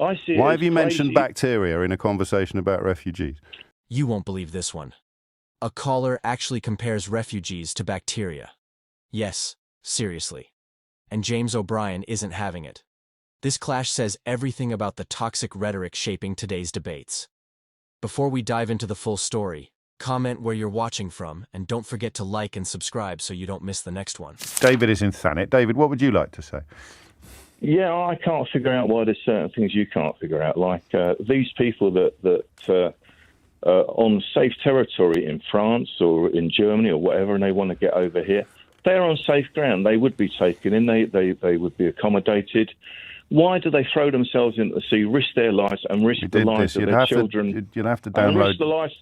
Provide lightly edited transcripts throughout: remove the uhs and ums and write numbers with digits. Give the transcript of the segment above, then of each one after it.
I see it Why as have you mentioned crazy. bacteria in a conversation about refugees? You won't believe this one. A caller actually compares refugees to bacteria. Yes, seriously. And James O'Brien isn't having it. This clash says everything about the toxic rhetoric shaping today's debates. Before we dive into the full story, comment where you're watching from, and don't forget to like and subscribe so you don't miss the next one. David is in Thanet. David, what would you like to say? Yeah, I can't figure out why there's certain things you can't figure out, like these people that on safe territory in France or in Germany or whatever, and they want to get over here. They're on safe ground. They would be taken in. They would be accommodated. Why do they throw themselves into the sea, risk their lives, and risk the lives of their children? You'd have to download. And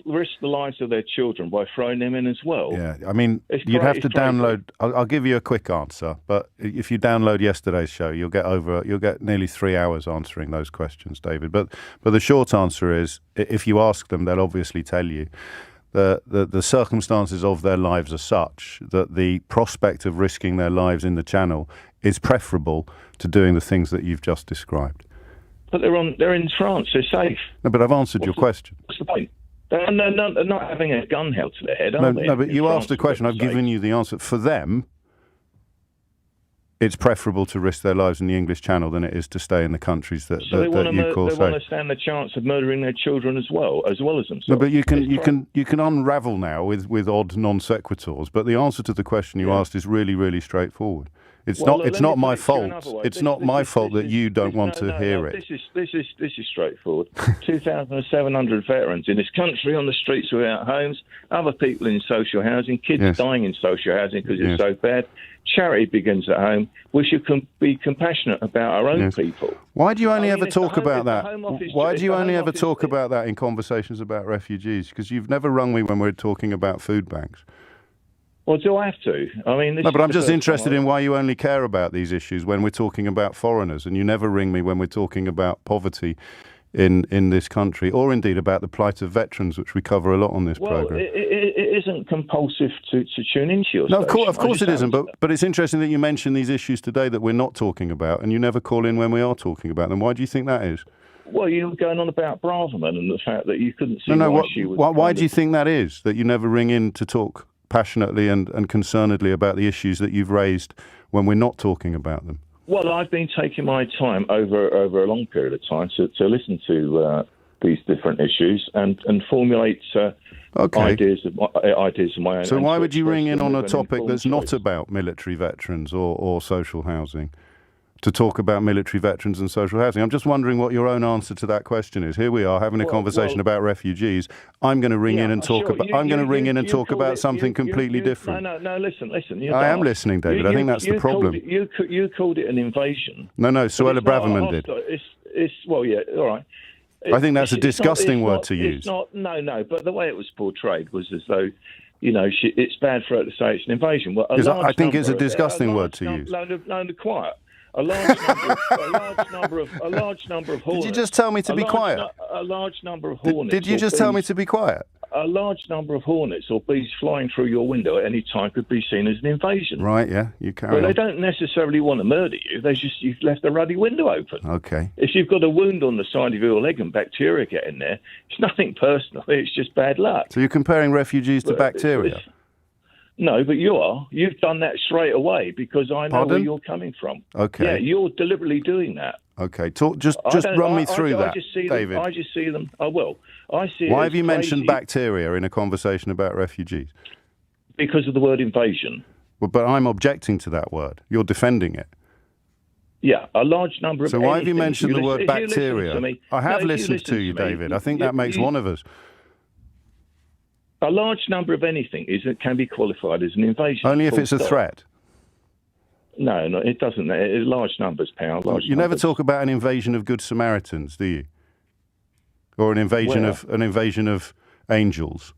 risk the lives of their children by throwing them in as well. Yeah, I mean, you'd have to download. I'll give you a quick answer, but if you download yesterday's show, you'll get nearly 3 hours answering those questions, David. But the short answer is, if you ask them, they'll obviously tell you. The circumstances of their lives are such that the prospect of risking their lives in the Channel is preferable to doing the things that you've just described. But they're in France. They're safe. No, but I've answered your question. What's the point? They're not having a gun held to their head, are they? No, but you asked a question. I've given you the answer. For them, it's preferable to risk their lives in the English Channel than it is to stay in the countries that you call safe. They want to stand the chance of murdering their children as well as themselves. No, but you can unravel now with odd non sequiturs. But the answer to the question you asked is really, really straightforward. It's not my fault. It's not my fault that you don't want to hear it. This is straightforward. 2,700 veterans in this country on the streets without homes, other people in social housing, kids dying in social housing because it's so bad. Charity begins at home. We should be compassionate about our own people. Why do you only ever talk about that? Why do you only ever talk about that in conversations about refugees? Because you've never rung me when we're talking about food banks. Well, do I have to? I mean, no, but I'm just interested in why you only care about these issues when we're talking about foreigners, and you never ring me when we're talking about poverty in this country, or indeed about the plight of veterans, which we cover a lot on this programme. It isn't compulsive to tune into your station. No, of course it isn't, but it's interesting that you mention these issues today that we're not talking about, and you never call in when we are talking about them. Why do you think that is? Well, you were going on about Braverman and the fact that you couldn't see why she was... Why do you think that is, that you never ring in to talk passionately and concernedly about the issues that you've raised when we're not talking about them? Well, I've been taking my time over a long period of time to listen to these different issues and formulate ideas of my own. So why would you ring in on a topic that's not about military veterans or social housing? To talk about military veterans and social housing. I'm just wondering what your own answer to that question is. Here we are having a conversation about refugees. I'm going to ring in and talk about. I'm going to ring in and talk about something completely different. No. Listen. I am listening, David. I think that's the problem. You called it an invasion. No. Suella Braverman did. All right. I think that's a disgusting word to use. It's not. No. But the way it was portrayed was as though, it's bad for her to say it's an invasion. Well, I think it's a disgusting word to use. No, quiet. A large number of hornets. Did you just tell me to be quiet? A large number of hornets. Did you just tell me to be quiet? A large number of hornets or bees flying through your window at any time could be seen as an invasion. Right, yeah, you carry on. But they don't necessarily want to murder you. You've left a ruddy window open. Okay. If you've got a wound on the side of your leg and bacteria get in there, it's nothing personal. It's just bad luck. So you're comparing refugees to bacteria? No, but you are. You've done that straight away because I know where you're coming from. Okay. Yeah, you're deliberately doing that. Okay, just run me through that, David. I just see them. I will. I see. Why have you mentioned bacteria in a conversation about refugees? Because of the word invasion. Well, but I'm objecting to that word. You're defending it. Yeah, a large number of. So why have you mentioned the word bacteria? I have listened to you, David. I think that makes one of us. A large number of anything can be qualified as an invasion. Only if it's a threat. No, it doesn't. Large numbers, pal. You never talk about an invasion of Good Samaritans, do you? Or an invasion of angels.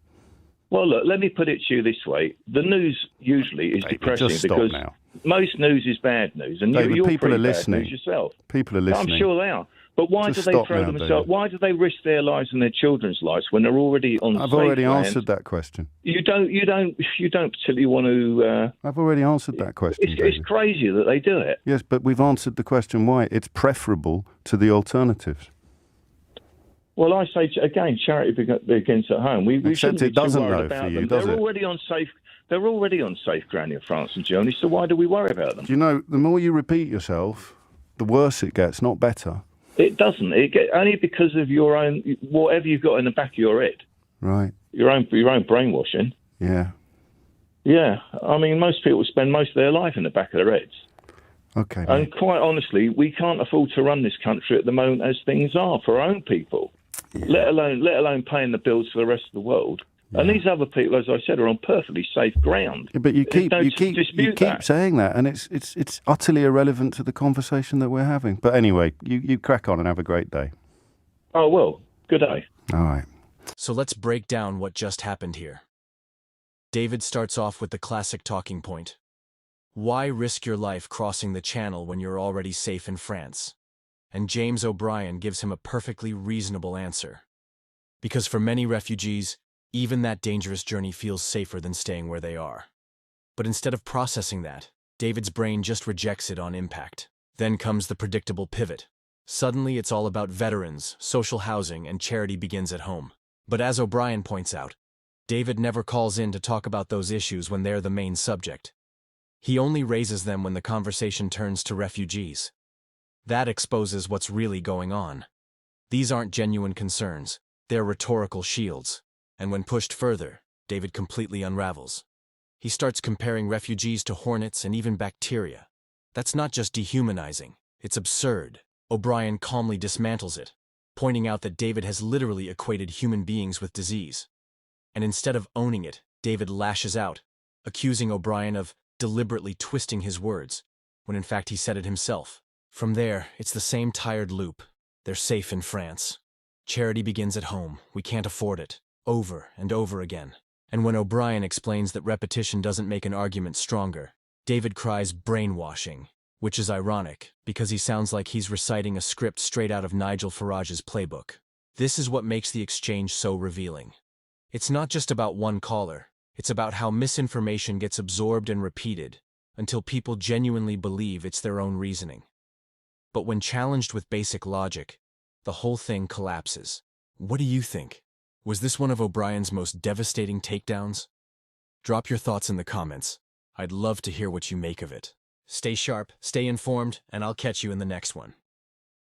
Well, look, let me put it to you this way: the news usually is depressing because most news is bad news, and David, you're people pretty are listening. bad news yourself. People are listening. I'm sure they are. But why Just do they stop throw now, themselves? David. Why do they risk their lives and their children's lives when they're already on? I've safe already land? answered that question. You don't particularly want to. I've already answered that question, David. It's crazy that they do it. Yes, but we've answered the question why. It's preferable to the alternatives. Well, I say again, charity begins at home. We Except shouldn't be it doesn't, too worried though, about for you, them. does They're it? already on safe. They're already on safe ground in France and Germany. So why do we worry about them? Do you know, the more you repeat yourself, the worse it gets, not better. It doesn't. Only because of your own, whatever you've got in the back of your head. Right. Your own brainwashing. Yeah. Yeah. I mean, most people spend most of their life in the back of their heads. Okay. And Mate. quite honestly, we can't afford to run this country at the moment as things are for our own people, let alone paying the bills for the rest of the world. Yeah. And these other people, as I said, are on perfectly safe ground. Yeah, but you keep that. saying that, and it's utterly irrelevant to the conversation that we're having. But anyway, you crack on and have a great day. Oh, well, good day. All right. So let's break down what just happened here. David starts off with the classic talking point. Why risk your life crossing the channel when you're already safe in France? And James O'Brien gives him a perfectly reasonable answer. Because for many refugees, even that dangerous journey feels safer than staying where they are. But instead of processing that, David's brain just rejects it on impact. Then comes the predictable pivot. Suddenly it's all about veterans, social housing, and charity begins at home. But as O'Brien points out, David never calls in to talk about those issues when they're the main subject. He only raises them when the conversation turns to refugees. That exposes what's really going on. These aren't genuine concerns, they're rhetorical shields. And when pushed further, David completely unravels. He starts comparing refugees to hornets and even bacteria. That's not just dehumanizing, it's absurd. O'Brien calmly dismantles it, pointing out that David has literally equated human beings with disease. And instead of owning it, David lashes out, accusing O'Brien of deliberately twisting his words, when in fact he said it himself. From there, it's the same tired loop. They're safe in France. Charity begins at home. We can't afford it. Over and over again. And when O'Brien explains that repetition doesn't make an argument stronger, David cries brainwashing, which is ironic, because he sounds like he's reciting a script straight out of Nigel Farage's playbook. This is what makes the exchange so revealing. It's not just about one caller, it's about how misinformation gets absorbed and repeated, until people genuinely believe it's their own reasoning. But when challenged with basic logic, the whole thing collapses. What do you think? Was this one of O'Brien's most devastating takedowns? Drop your thoughts in the comments. I'd love to hear what you make of it. Stay sharp, stay informed, and I'll catch you in the next one.